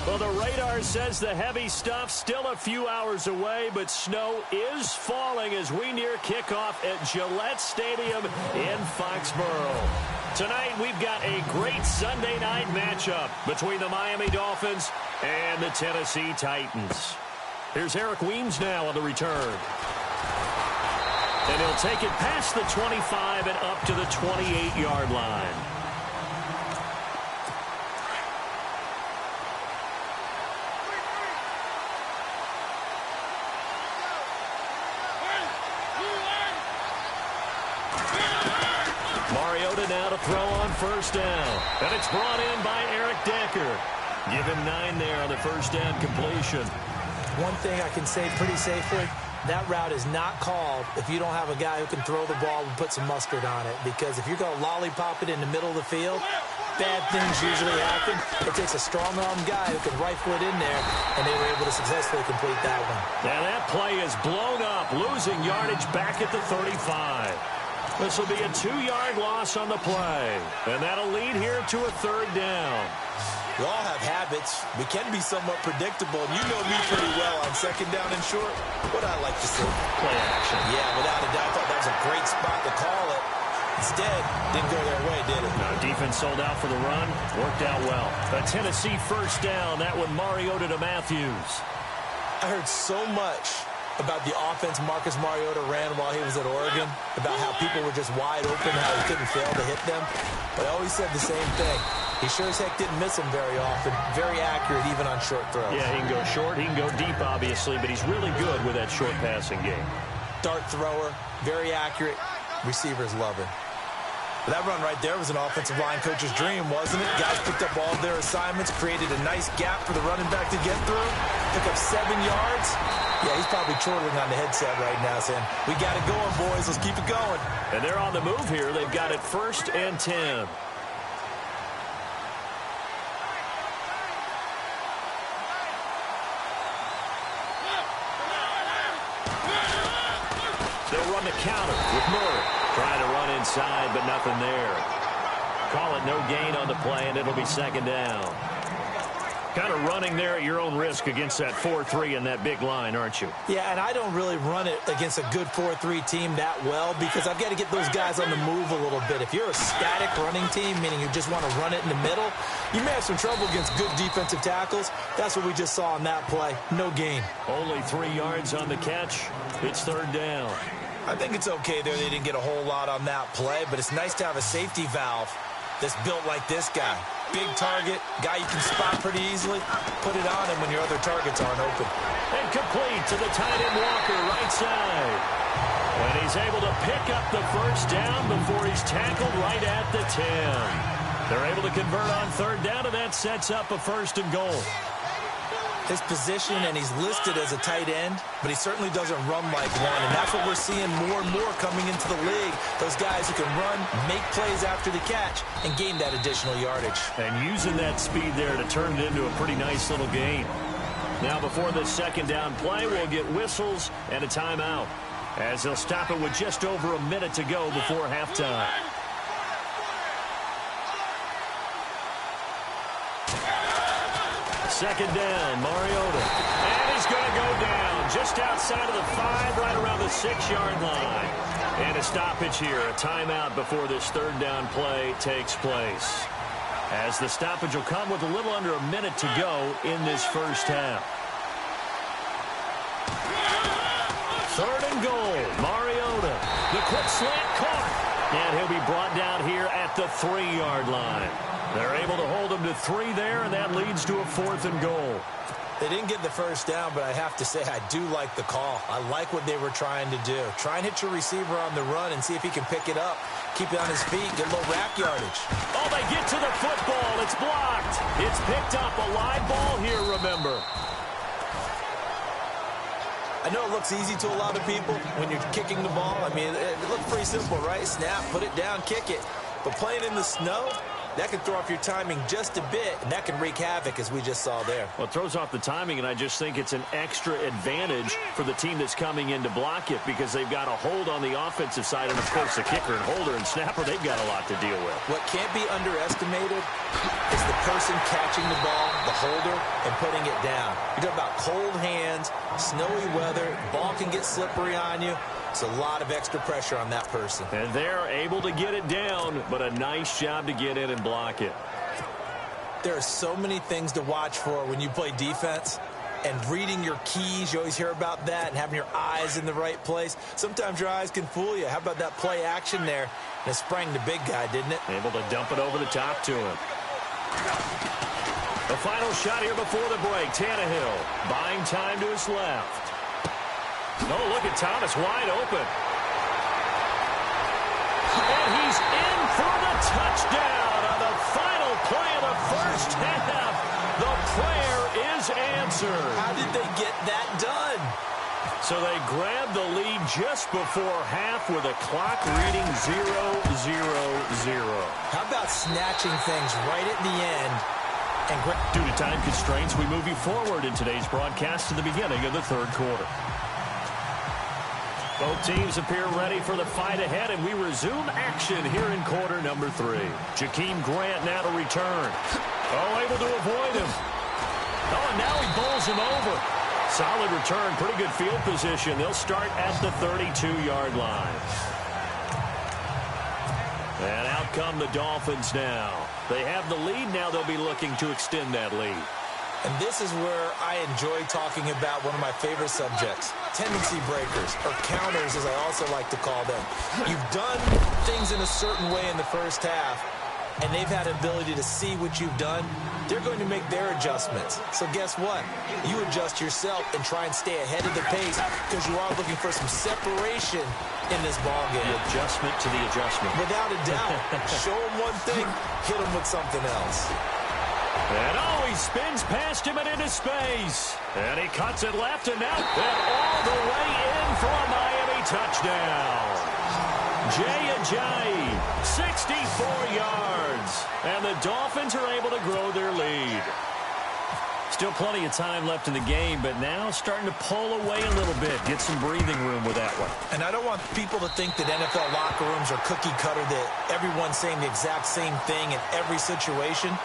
Well, the radar says the heavy stuff still a few hours away, but snow is falling as we near kickoff at Gillette Stadium in Foxborough. Tonight, we've got a great Sunday night matchup between the Miami Dolphins and the Tennessee Titans. Here's Eric Weems now on the return. And he'll take it past the 25 and up to the 28-yard line. Mariota now to throw on first down. And it's brought in by Eric Decker. Give him 9 there on the first down completion. One thing I can say pretty safely, that route is not called if you don't have a guy who can throw the ball and put some mustard on it. Because if you're going to lollipop it in the middle of the field, bad things usually happen. It takes a strong-arm guy who can rifle it in there, and they were able to successfully complete that one. Now that play is blown up, losing yardage back at the 35. This will be a 2-yard loss on the play, and that'll lead here to a third down. We all have habits. We can be somewhat predictable, and you know me pretty well on second down and short. What I like to see. Play action. Yeah, without a doubt, I thought that was a great spot to call it. Instead, didn't go their way, did it? No, defense sold out for the run. Worked out well. A Tennessee first down. That one Mariota to Matthews. I heard so much about the offense Marcus Mariota ran while he was at Oregon, about how people were just wide open, how he couldn't fail to hit them. But I always said the same thing. He sure as heck didn't miss them very often. Very accurate even on short throws. Yeah, he can go short. He can go deep, obviously, but he's really good with that short passing game. Dart thrower, very accurate. Receivers love him. But that run right there was an offensive line coach's dream, wasn't it? Guys picked up all of their assignments, created a nice gap for the running back to get through, pick up 7 yards. Yeah, he's probably chortling on the headset right now saying, we got it going, boys. Let's keep it going. And they're on the move here. They've got it 1st and 10. They'll run the counter with Murray. Trying to run inside, but nothing there. Call it no gain on the play, and it'll be second down. Kind of running there at your own risk against that 4-3 and that big line, aren't you? Yeah, and I don't really run it against a good 4-3 team that well because I've got to get those guys on the move a little bit. If you're a static running team, meaning you just want to run it in the middle, you may have some trouble against good defensive tackles. That's what we just saw on that play. No gain. Only 3 yards on the catch. It's third down. I think it's okay there. They didn't get a whole lot on that play, but it's nice to have a safety valve that's built like this guy. Big target, guy you can spot pretty easily. Put it on him when your other targets aren't open. And complete to the tight end Walker, right side. And he's able to pick up the first down before he's tackled right at the 10. They're able to convert on third down, and that sets up a 1st and goal. His position, and he's listed as a tight end, but he certainly doesn't run like one, and that's what we're seeing more and more coming into the league. Those guys who can run, make plays after the catch, and gain that additional yardage. And using that speed there to turn it into a pretty nice little gain. Now before the second down play, we'll get whistles and a timeout, as they'll stop it with just over a minute to go before halftime. Second down, Mariota. And he's going to go down just outside of the 5, right around the 6-yard line. And a stoppage here, a timeout before this third down play takes place. As the stoppage will come with a little under a minute to go in this first half. Third and goal, Mariota. The quick slant caught. And he'll be brought down here at the 3-yard line. They're able to hold him to 3 there, and that leads to a 4th and goal. They didn't get the first down, but I have to say I do like the call. I like what they were trying to do. Try and hit your receiver on the run and see if he can pick it up. Keep it on his feet, get a little rack yardage. Oh, they get to the football. It's blocked. It's picked up. A live ball here, remember. I know it looks easy to a lot of people when you're kicking the ball. I mean, it looks pretty simple, right? Snap, put it down, kick it. But playing in the snow, That can throw off your timing just a bit, and that can wreak havoc, as we just saw there. Well, it throws off the timing, and I just think it's an extra advantage for the team that's coming in to block it because they've got a hold on the offensive side, and, of course, the kicker and holder and snapper, they've got a lot to deal with. What can't be underestimated is the person catching the ball, the holder, and putting it down. You're talking about cold hands, snowy weather, ball can get slippery on you. It's a lot of extra pressure on that person. And they're able to get it down, but a nice job to get in and block it. There are so many things to watch for when you play defense. And reading your keys, you always hear about that, and having your eyes in the right place. Sometimes your eyes can fool you. How about that play action there? And it sprang the big guy, didn't it? Able to dump it over the top to him. The final shot here before the break. Tannehill buying time to his left. Oh, look at Thomas wide open. And he's in for the touchdown on the final play of the first half. The prayer is answered. How did they get that done? So they grabbed the lead just before half with a clock reading 0-0-0. How about snatching things right at the end? And due to time constraints, we move you forward in today's broadcast to the beginning of the third quarter. Both teams appear ready for the fight ahead, and we resume action here in quarter number 3. Jakeem Grant now to return. Oh, able to avoid him. Oh, and now he bowls him over. Solid return, pretty good field position. They'll start at the 32-yard line. And out come the Dolphins now. They have the lead. Now they'll be looking to extend that lead. And this is where I enjoy talking about one of my favorite subjects, tendency breakers, or counters, as I also like to call them. You've done things in a certain way in the first half, and they've had an ability to see what you've done. They're going to make their adjustments. So guess what? You adjust yourself and try and stay ahead of the pace because you are looking for some separation in this ballgame. The adjustment to the adjustment. Without a doubt. Show them one thing, hit them with something else. And oh, he spins past him and into space. And he cuts it left and out. And all the way in for a Miami touchdown. Jay Ajayi, 64 yards. And the Dolphins are able to grow their lead. Still plenty of time left in the game, but now starting to pull away a little bit. Get some breathing room with that one. And I don't want people to think that NFL locker rooms are cookie cutter, that everyone's saying the exact same thing in every situation.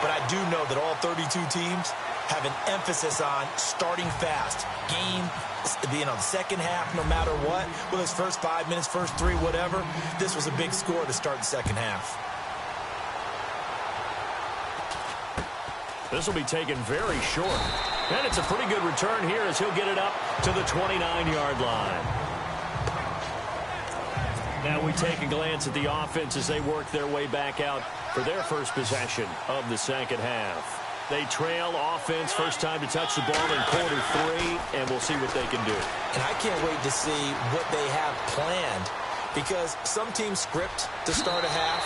But I do know that all 32 teams have an emphasis on starting fast. Game, the second half, no matter what. Whether it's first 5 minutes, first 3, whatever. This was a big score to start the second half. This will be taken very short. And it's a pretty good return here as he'll get it up to the 29-yard line. Now we take a glance at the offense as they work their way back out for their first possession of the second half. They trail offense, first time to touch the ball in quarter 3, and we'll see what they can do. And I can't wait to see what they have planned, because some teams script to start a half.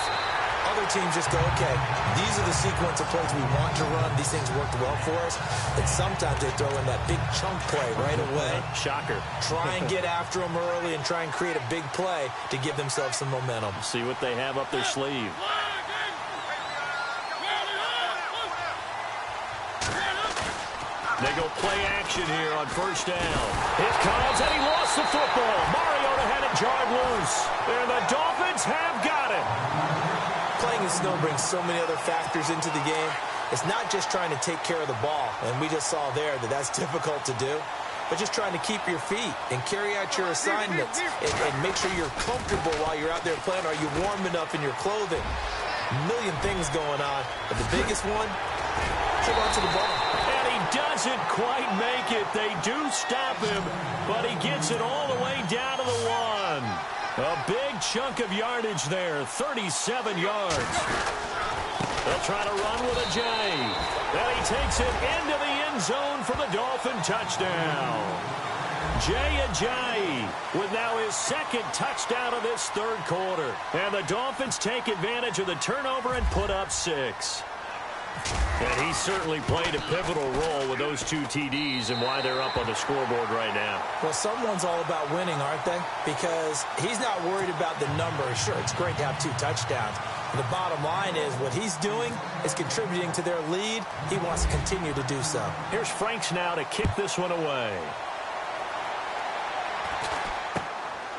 Other teams just go, okay, these are the sequence of plays we want to run. These things worked well for us. And sometimes they throw in that big chunk play right away. Shocker. Try and get after them early and try and create a big play to give themselves some momentum. See what they have up their sleeve. They go play action here on first down. It comes, and he lost the football. Mariota had it jarred loose. And the Dolphins have got it. Playing in snow brings so many other factors into the game. It's not just trying to take care of the ball, and we just saw there that that's difficult to do, but just trying to keep your feet and carry out your assignments and make sure you're comfortable while you're out there playing. Are you warm enough in your clothing? A million things going on, but the biggest one, hold on to the ball. And he doesn't quite make it. They do stop him, but he gets it all the way down to the 1. A big chunk of yardage there, 37 yards. They'll try to run with Ajayi. And he takes it into the end zone for the Dolphin touchdown. Jay Ajayi with now his second touchdown of this third quarter. And the Dolphins take advantage of the turnover and put up 6. And he certainly played a pivotal role with those 2 TDs and why they're up on the scoreboard right now. Well, someone's all about winning, aren't they? Because he's not worried about the number. Sure, it's great to have 2 touchdowns, The bottom line is what he's doing is contributing to their lead. He wants to continue to do so. Here's Franks now to kick this one away.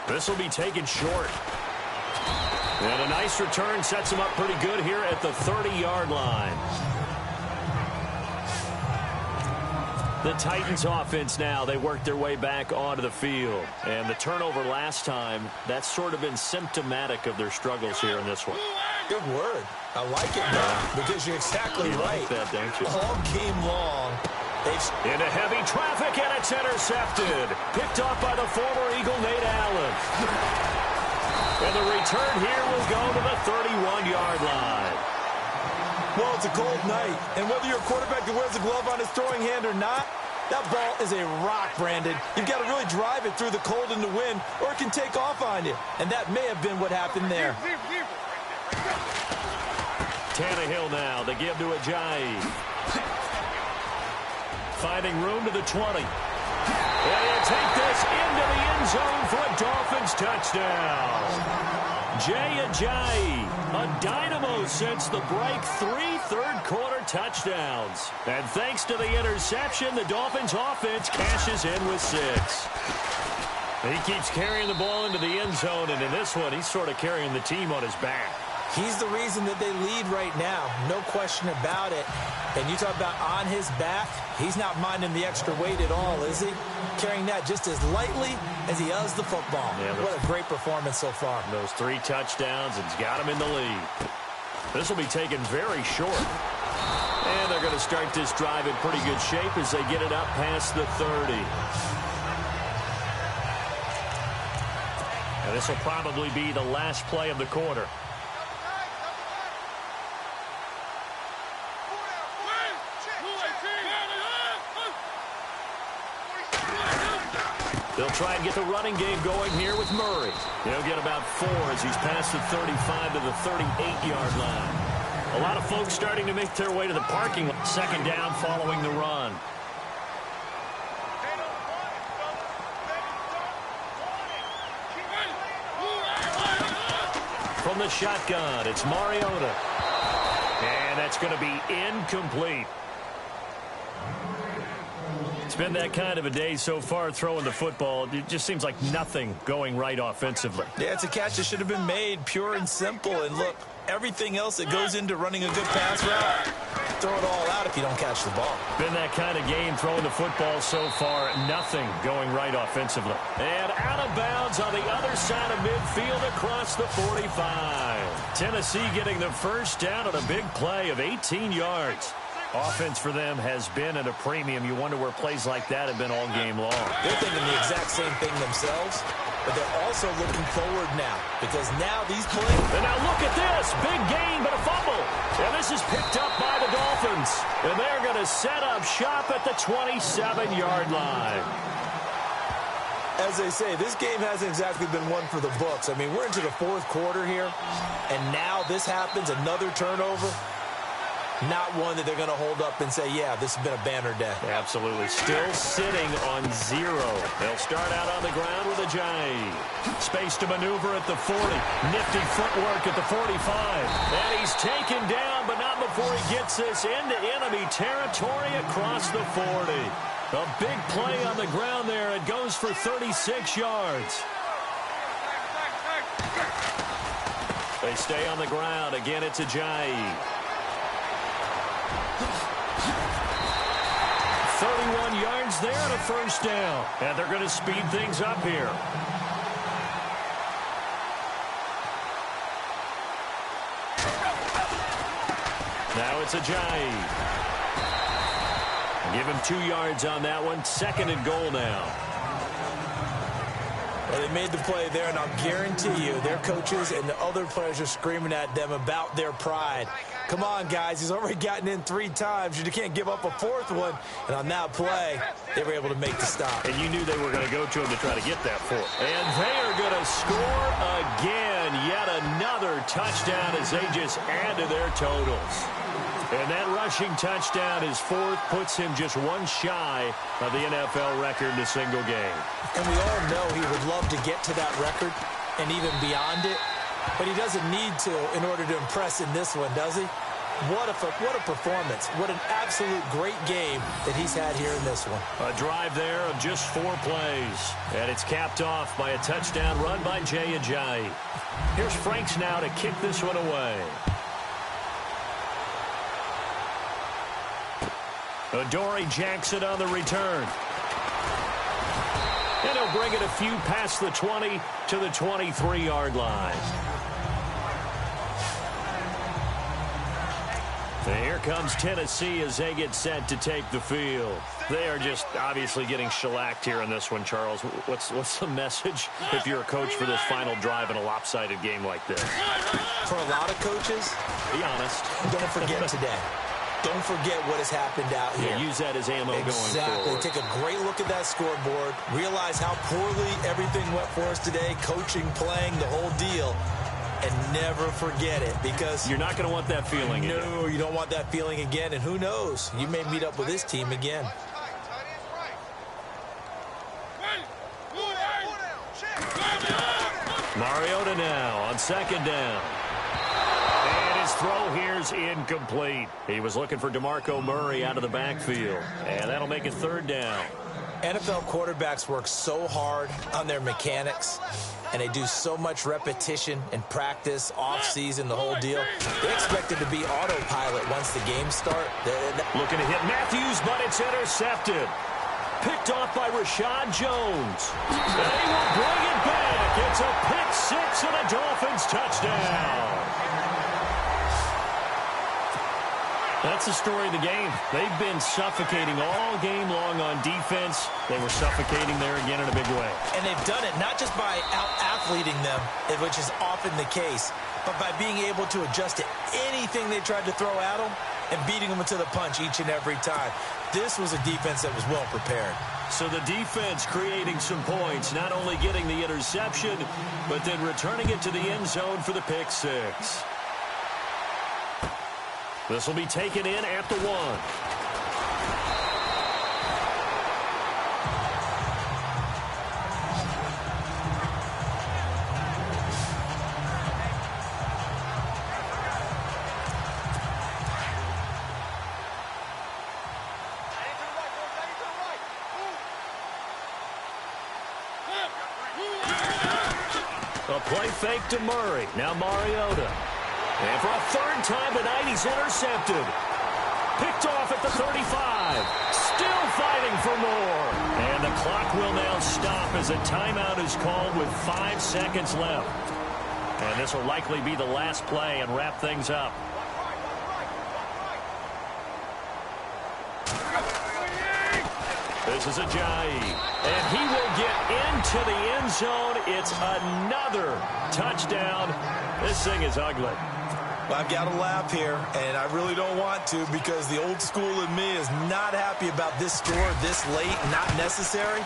This will be taken short. And a nice return sets him up pretty good here at the 30-yard line. The Titans offense now, they work their way back onto the field. And the turnover last time, that's sort of been symptomatic of their struggles here in this one. Good word. I like it, man, because you're exactly right. Like that, don't you? All game long, into heavy traffic, and it's intercepted. Picked off by the former Eagle, Nate Allen. And the return here will go to the 31-yard line. Well, it's a cold night, and whether you're a quarterback that wears a glove on his throwing hand or not, that ball is a rock, Brandon. You've got to really drive it through the cold and the wind, or it can take off on you. And that may have been what happened there. Tannehill now, they give to Ajayi. Finding room to the 20. And he'll take this into the end zone for a Dolphins touchdown. Jay Ajayi, a dynamo since the break, 3 third-quarter touchdowns. And thanks to the interception, the Dolphins offense cashes in with 6. He keeps carrying the ball into the end zone, and in this one, he's sort of carrying the team on his back. He's the reason that they lead right now, no question about it. And you talk about on his back, he's not minding the extra weight at all, is he? Carrying that just as lightly as he does the football. Yeah, what a great performance so far. Those 3 touchdowns, it's got him in the lead. This will be taken very short. And they're going to start this drive in pretty good shape as they get it up past the 30. And this will probably be the last play of the quarter. They'll try and get the running game going here with Murray. He'll get about 4 as he's past the 35 to the 38-yard line. A lot of folks starting to make their way to the parking lot. Second down following the run. From the shotgun, it's Mariota. And that's going to be incomplete. It's been that kind of a day so far throwing the football. It just seems like nothing going right offensively. Yeah, it's a catch that should have been made, pure and simple. And look, everything else that goes into running a good pass route, throw it all out if you don't catch the ball. Been that kind of game throwing the football so far. Nothing going right offensively. And out of bounds on the other side of midfield across the 45. Tennessee getting the first down on a big play of 18 yards. Offense for them has been at a premium. You wonder where plays like that have been all game long. They're thinking the exact same thing themselves, but they're also looking forward now because now these plays... And now look at this. Big gain, but a fumble. And this is picked up by the Dolphins. And they're going to set up shop at the 27-yard line. As they say, this game hasn't exactly been one for the books. I mean, we're into the 4th quarter here, and now this happens, another turnover. Not one that they're going to hold up and say, yeah, this has been a banner day. Absolutely. Still sitting on 0. They'll start out on the ground with Ajayi. Space to maneuver at the 40. Nifty footwork at the 45. And he's taken down, but not before he gets this into enemy territory across the 40. A big play on the ground there. It goes for 36 yards. They stay on the ground. Again, it's Ajayi. 31 yards there and a first down. And they're going to speed things up here. Now it's Ajayi. Give him 2 yards on that one. 2nd and goal now. Well, they made the play there, and I'll guarantee you their coaches and the other players are screaming at them about their pride. Come on, guys. He's already gotten in 3 times. You can't give up a 4th one. And on that play, they were able to make the stop. And you knew they were going to go to him to try to get that 4th. And they are going to score again. Yet another touchdown as they just add to their totals. And that rushing touchdown, his 4th, puts him just 1 shy of the NFL record in a single game. And we all know he would love to get to that record and even beyond it. But he doesn't need to in order to impress in this one, does he? What a performance. What an absolute great game that he's had here in this one. A drive there of just 4 plays. And it's capped off by a touchdown run by Jay Ajayi. Here's Franks now to kick this one away. Adoree Jackson on the return. And he'll bring it a few past the 20 to the 23-yard line. And here comes Tennessee as they get set to take the field. They are just obviously getting shellacked here in this one, Charles. What's the message if you're a coach for this final drive in a lopsided game like this? For a lot of coaches, be honest. Don't forget today. Don't forget what has happened out here. Yeah, use that as ammo going forward. Exactly. Take a great look at that scoreboard. Realize how poorly everything went for us today. Coaching, playing, the whole deal. And never forget it, because you're not going to want that feeling again. No, you don't want that feeling again. And who knows? You may meet up with this team again. Mariota now on 2nd down. And his throw here's incomplete. He was looking for DeMarco Murray out of the backfield. And that'll make it 3rd down. NFL quarterbacks work so hard on their mechanics, and they do so much repetition and practice, off-season, the whole deal. They expect it to be autopilot once the game starts. Looking to hit Matthews, but it's intercepted. Picked off by Rashad Jones. They will bring it back. It's a pick 6 and a Dolphins touchdown. That's the story of the game. They've been suffocating all game long on defense. They were suffocating there again in a big way. And they've done it not just by out-athleting them, which is often the case, but by being able to adjust to anything they tried to throw at them and beating them to the punch each and every time. This was a defense that was well prepared. So the defense creating some points, not only getting the interception, but then returning it to the end zone for the pick 6. This will be taken in at the 1. A play fake to Murray. Now Mariota. And for a 3rd time tonight, he's intercepted. Picked off at the 35. Still fighting for more. And the clock will now stop as a timeout is called with 5 seconds left. And this will likely be the last play and wrap things up. This is Ajayi. And he will get into the end zone. It's another touchdown. This thing is ugly. I've got to laugh here, and I really don't want to, because the old school in me is not happy about this score this late, not necessary.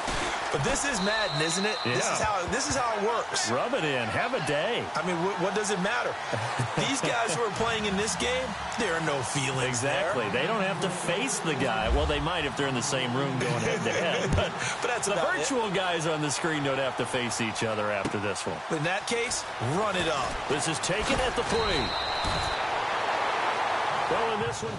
But this is Madden, isn't it? Yeah. This is how it works. Rub it in. Have a day. I mean, what does it matter? These guys who are playing in this game, there are no feelings exactly. there. They don't have to face the guy. Well, they might if they're in the same room going head-to-head. But that's the virtual guys on the screen don't have to face each other after this one. In that case, run it up. This is taken at the 3. Well, in this one,